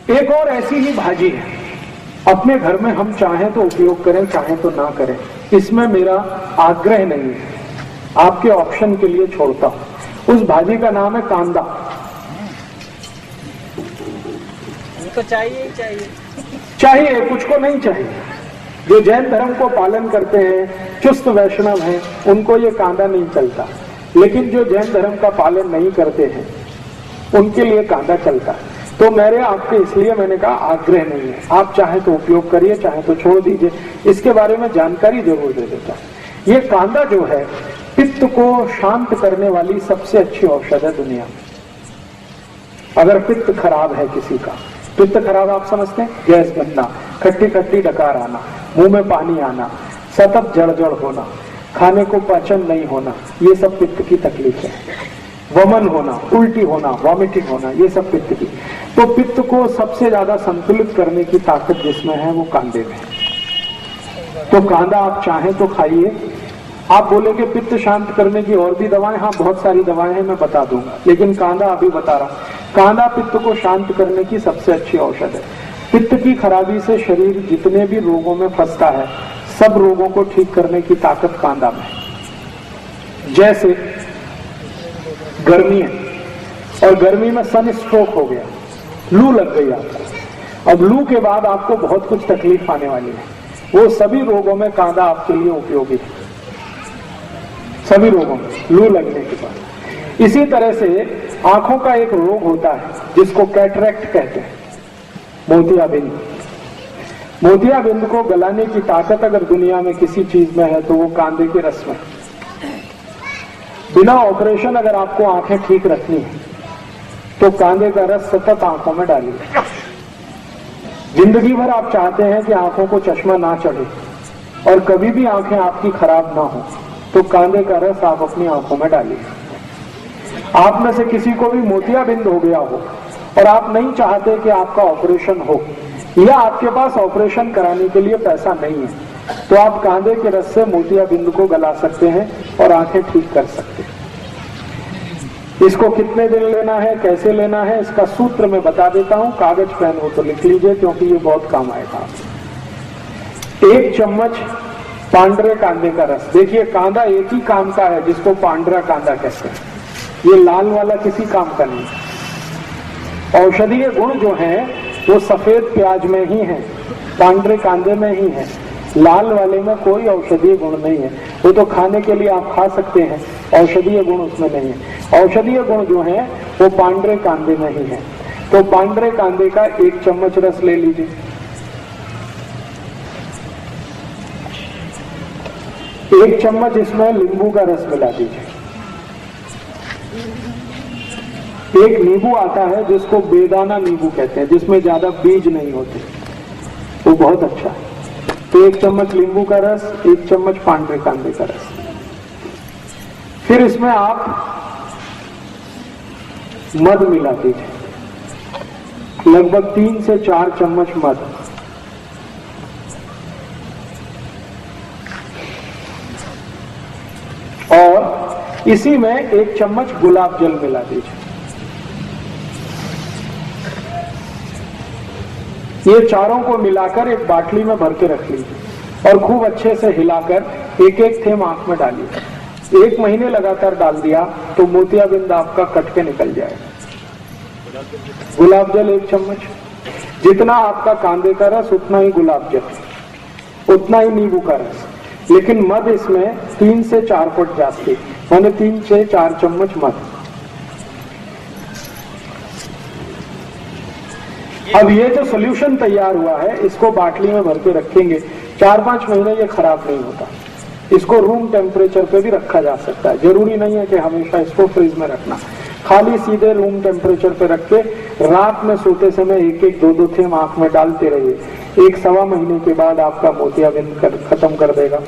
एक और ऐसी ही भाजी है, अपने घर में हम चाहें तो उपयोग करें, चाहें तो ना करें, इसमें मेरा आग्रह नहीं है, आपके ऑप्शन के लिए छोड़ता हूं। उस भाजी का नाम है कांदा। तो चाहिए ही चाहिए, चाहिए, कुछ को नहीं चाहिए। जो जैन धर्म को पालन करते हैं, चुस्त वैष्णव हैं, उनको ये कांदा नहीं चलता, लेकिन जो जैन धर्म का पालन नहीं करते हैं उनके लिए कांदा चलता है। तो मेरे आपके इसलिए मैंने कहा आग्रह नहीं है, आप चाहे तो उपयोग करिए, चाहे तो छोड़ दीजिए। इसके बारे में जानकारी जरूर दे देता हूं। ये कांदा जो है पित्त को शांत करने वाली सबसे अच्छी औषध है दुनिया में। अगर पित्त खराब है किसी का, पित्त खराब आप समझते हैं, गैस बनना, खट्टी खट्टी डकार आना, मुंह में पानी आना, सतत जड़ होना, खाने को पाचन नहीं होना, ये सब पित्त की तकलीफ है। वमन होना, उल्टी होना, वॉमिटिंग होना, ये सब पित्त की। तो पित्त को सबसे ज्यादा संतुलित करने की ताकत जिसमें है वो कांदे में। तो कांदा आप चाहें तो खाइए। आप बोलेंगे पित्त शांत करने की और भी दवाएं, हाँ बहुत सारी दवाएं हैं, मैं बता दूंगा, लेकिन कांदा अभी बता रहा हूं। कांदा पित्त को शांत करने की सबसे अच्छी औषध है। पित्त की खराबी से शरीर जितने भी रोगों में फंसता है, सब रोगों को ठीक करने की ताकत कांदा में है। जैसे गर्मी है और गर्मी में सन स्ट्रोक हो गया, लू लग गई आपको, अब लू के बाद आपको बहुत कुछ तकलीफ आने वाली है, वो सभी रोगों में कांदा आपके लिए उपयोगी है, सभी रोगों में लू लगने के बाद। इसी तरह से आंखों का एक रोग होता है जिसको कैटरेक्ट कहते हैं, मोतियाबिंद। मोतियाबिंद को गलाने की ताकत अगर दुनिया में किसी चीज में है तो वो कांदे के रस में। बिना ऑपरेशन अगर आपको आंखें ठीक रखनी है तो कांदे का रस सतत आंखों में डालिए। जिंदगी भर आप चाहते हैं कि आंखों को चश्मा ना चढ़े और कभी भी आंखें आपकी खराब ना हो, तो कांदे का रस आप अपनी आंखों में डालिए। आप में से किसी को भी मोतियाबिंद हो गया हो और आप नहीं चाहते कि आपका ऑपरेशन हो, या आपके पास ऑपरेशन कराने के लिए पैसा नहीं है, तो आप कांदे के रस से मोतियाबिंद को गला सकते हैं और आंखें ठीक कर सकते हैं। इसको कितने दिन लेना है, कैसे लेना है, इसका सूत्र मैं बता देता हूं। कागज पेन हो तो लिख लीजिए, क्योंकि ये बहुत काम आएगा। 1 चम्मच पांडरे कांदे का रस। देखिए कांदा एक ही काम का है जिसको पांडरा कांदा कहते हैं, ये लाल वाला किसी काम का नहीं। औषधीय गुण जो है वो सफेद प्याज में ही है, पांडरे कांदे में ही है, लाल वाले में कोई औषधीय गुण नहीं है। वो तो खाने के लिए आप खा सकते हैं, औषधीय गुण उसमें नहीं है। औषधीय गुण जो है वो पांडरे कांदे में ही है। तो पांडरे कांदे का 1 चम्मच रस ले लीजिए। 1 चम्मच इसमें नींबू का रस मिला दीजिए। एक नींबू आता है जिसको बेदाना नींबू कहते हैं, जिसमें ज्यादा बीज नहीं होते, वो बहुत अच्छा है। तो 1 चम्मच नींबू का रस, 1 चम्मच पांडरे कांदे का रस। फिर इसमें आप मध मिला दीजिए, लगभग 3 से 4 चम्मच मध। और इसी में 1 चम्मच गुलाब जल मिला दीजिए। ये चारों को मिलाकर एक बाटली में भर के रख लीजिए और खूब अच्छे से हिलाकर एक थेम आंख में डालिए। 1 महीने लगातार डाल दिया तो मोतियाबिंद आपका कट के निकल जाएगा। गुलाब जल 1 चम्मच, जितना आपका कांदे का रस उतना ही गुलाब जल, उतना ही नींबू का रस, लेकिन मध इसमें 3 से 4 फुट जाती, मैंने 3 से 4 चम्मच मध। अब ये जो सोल्यूशन तैयार हुआ है इसको बाटली में भर के रखेंगे, 4-5 महीने ये खराब नहीं होता। इसको रूम टेम्परेचर पे भी रखा जा सकता है, जरूरी नहीं है कि हमेशा इसको फ्रिज में रखना। खाली सीधे रूम टेम्परेचर पे रख के रात में सोते समय 1-1, 2-2 थेम आंख में डालते रहिए। 1-1.25 महीने के बाद आपका मोतियाबिंद खत्म कर देगा।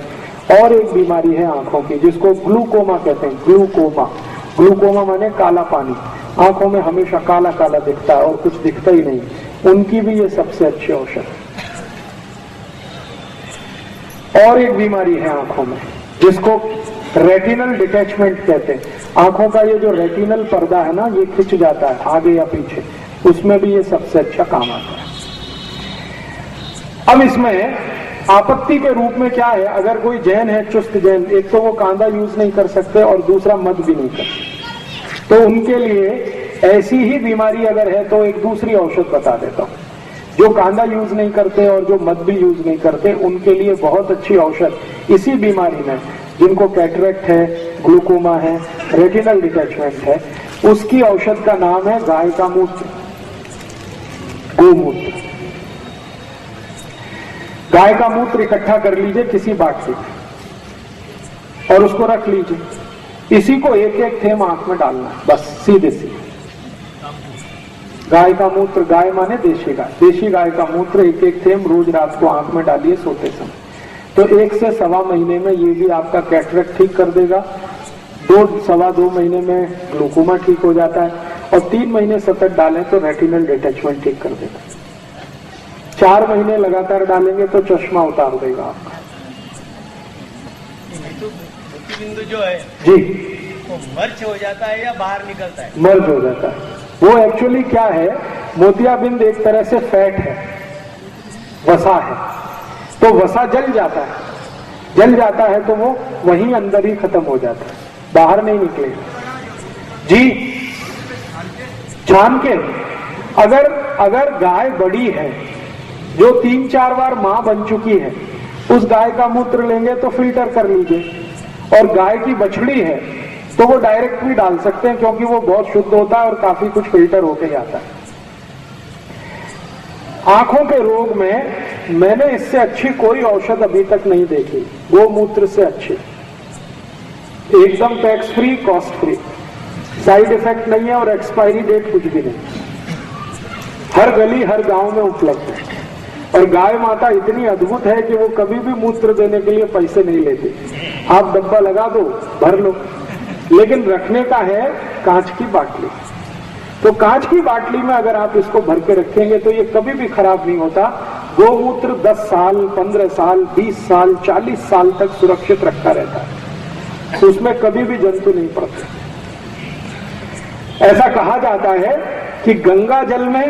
और एक बीमारी है आंखों की जिसको ग्लूकोमा कहते हैं। ग्लूकोमा, ग्लूकोमा माने काला पानी, आंखों में हमेशा काला काला दिखता है और कुछ दिखता ही नहीं, उनकी भी ये सबसे अच्छी औषध है। और एक बीमारी है आंखों में जिसको रेटिनल डिटैचमेंट कहते हैं। आंखों का ये जो रेटिनल पर्दा है ना, ये खिंच जाता है आगे या पीछे, उसमें भी ये सबसे अच्छा काम आता है। अब इसमें आपत्ति के रूप में क्या है, अगर कोई जैन है, चुस्त जैन, एक तो वो कांदा यूज नहीं कर सकते और दूसरा मद भी नहीं कर सकते, तो उनके लिए ऐसी ही बीमारी अगर है तो एक दूसरी औषध बता देता हूं। जो कांदा यूज नहीं करते और जो मद भी यूज नहीं करते, उनके लिए बहुत अच्छी औषध इसी बीमारी में, जिनको कैटरेक्ट है, ग्लूकोमा है, रेटिनल डिटैचमेंट है, उसकी औषध का नाम है गाय का मूत्र, गोमूत्र। गाय का मूत्र इकट्ठा कर लीजिए किसी बाटली में और उसको रख लीजिए। इसी को एक एक थेम आंख में डालना, बस सीधे सीधे। गाय का मूत्र, गाय माने देशी गाय, देशी गाय का मूत्र एक एक थेम रोज रात को आंख में डालिए सोते समय। तो 1 से सवा महीने में ये भी आपका कैटरेक्ट ठीक कर देगा, 2 सवा 2 महीने में ग्लूकोमा ठीक हो जाता है, और 3 महीने सतत डालें तो रेटिनल डिटैचमेंट ठीक कर देगा। 4 महीने लगातार डालेंगे तो चश्मा उतार देगा आपका। तो मोतीबिंदु जो है जी, वो मर्च हो जाता है या बाहर निकलता है? मर्ज हो जाता है। वो एक्चुअली क्या है, मोतियाबिंद एक तरह से फैट है, वसा है, तो वसा जल जाता है, जल जाता है तो वो वहीं अंदर ही खत्म हो जाता है, बाहर नहीं निकलेगा। जी, छान के अगर गाय बड़ी है जो 3-4 बार मां बन चुकी है, उस गाय का मूत्र लेंगे तो फिल्टर कर लीजिए, और गाय की बछड़ी है तो वो डायरेक्ट भी डाल सकते हैं, क्योंकि वो बहुत शुद्ध होता है और काफी कुछ फिल्टर होके जाता है। आंखों के रोग में मैंने इससे अच्छी कोई औषध अभी तक नहीं देखी, गोमूत्र से अच्छी, एकदम tax free, cost free, side effect नहीं है और एक्सपायरी डेट कुछ भी नहीं, हर गली हर गांव में उपलब्ध है। और गाय माता इतनी अद्भुत है कि वो कभी भी मूत्र देने के लिए पैसे नहीं लेती, आप डब्बा लगा दो, भर लो, लेकिन रखने का है कांच की बाटली। तो कांच की बाटली में अगर आप इसको भर के रखेंगे तो ये कभी भी खराब नहीं होता। गोमूत्र 10 साल, 15 साल, 20 साल, 40 साल तक सुरक्षित रखा रहता है, तो उसमें कभी भी जंतु नहीं पड़ते। ऐसा कहा जाता है कि गंगा जल में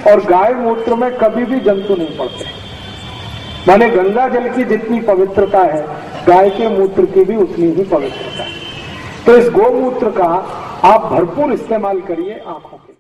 और गाय मूत्र में कभी भी जंतु नहीं पड़ते, माने गंगा जल की जितनी पवित्रता है, गाय के मूत्र की भी उतनी ही पवित्रता है। तो इस गोमूत्र का आप भरपूर इस्तेमाल करिए आंखों के।